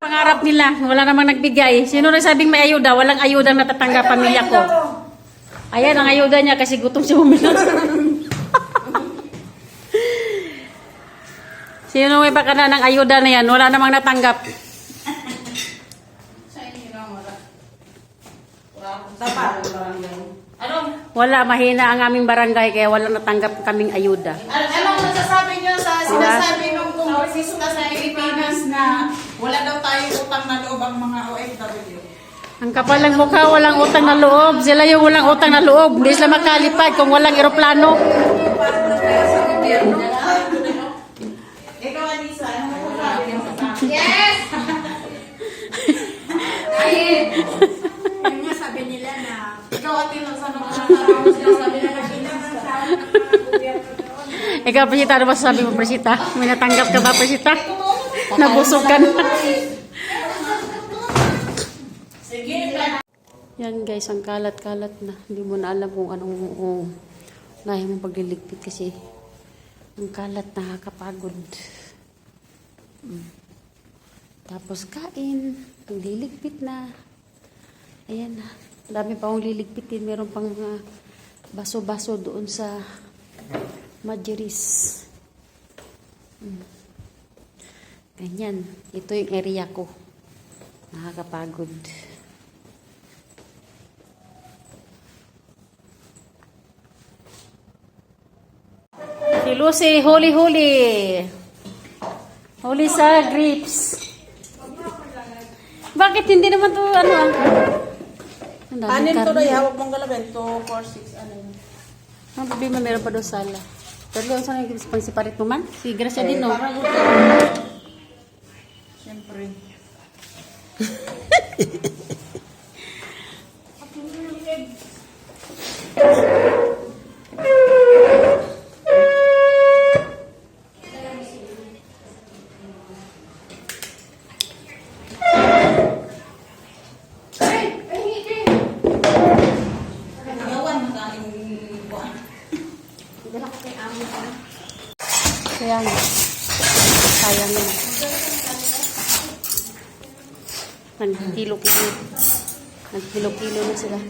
Pangarap nila, wala namang nagbigay. Sino nagsabing may ayuda? Walang ayuda natatanggap pamilya ko. Ayan ang ayuda niya kasi gutom si Humina. Sino may baka na ng ayuda na yan? Wala namang natanggap. Wala, mahina ang aming barangay kaya walang natanggap kaming ayuda. Anong nasasabi niyo sa sinasabi nung kongresista sa Pilipinas na wala daw tayong utang na loob ang mga OFW? Ang kapal ng mukha, walang utang na loob. Sila yung walang utang na loob. Hindi sila makalipad kung walang eroplano. Ikaw, Anissa, ano masasabi mo sa akin? Yes! Yun nga sabi nila na Ikaw, Atino, sa mga sinasabi na Ikaw, Presita, ano masasabi mo, Presita? May natanggap ka ba, Presita? Nabusog ka na. Yan guys, ang kalat-kalat na. Hindi mo na alam kung anong kaya mong pagliligpit kasi ang kalat nakakapagod. Tapos kain, ang liligpit na. Ayan na. Dami pa akong liligpitin. Meron pang baso-baso doon sa Majeris. Ganyan. Ito yung area ko. Nakakapagod. Si Lucy, huli-huli. Huli sa grapes. Bakit hindi naman to ano ah? Anin to na hawak mong galawin. 2, 4, 6, ano yun? Ang problema meron pa doon sala. Pero doon saan yung pang-separate mo man? Si Gracia din no? Siyempre. Kaya nga. Sayang na. Nagkilo-kilo. Nagkilo-kilo na sila.